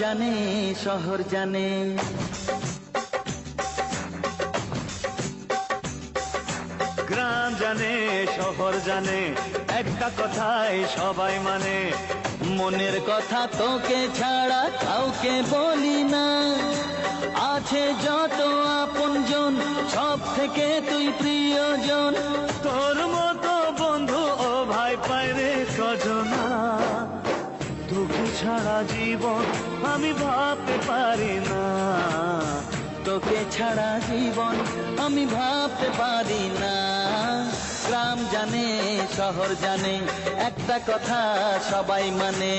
জানে শহর জানে। গ্রাম জানে শহর জানে, একটা কথাই সবাই মানে, মনের কথা তোকে ছাড়া কাউকে বলি না। আছে যত আপনজন সব থেকে তুই প্রিয়জন। তোর মতো বন্ধু ও ভাই পাইরে কজনা, তোকে ছাড়া জীবন আমি ভাবতে পারি না। তোকে ছাড়া জীবন আমি ভাবতে পারি না। গ্রাম জানে শহর জানে, একটা কথা সবাই মানে।